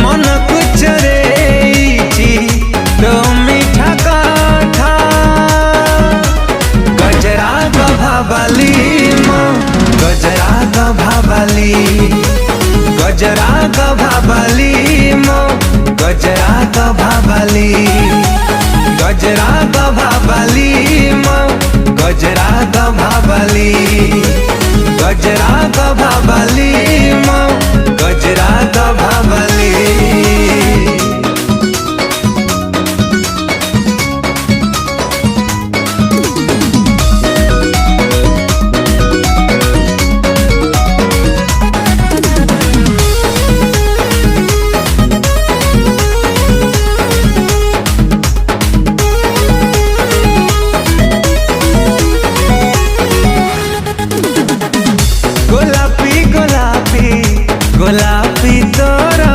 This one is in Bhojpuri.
मन कुछ रे तो मीठा काठा गजरा गभाबाली मो गजरा गभाबाली गजरा गभाबाली मो गजरा गभाबाली गजरा गभाबाली मो गजरा गभाबाली गजरा गभाबाली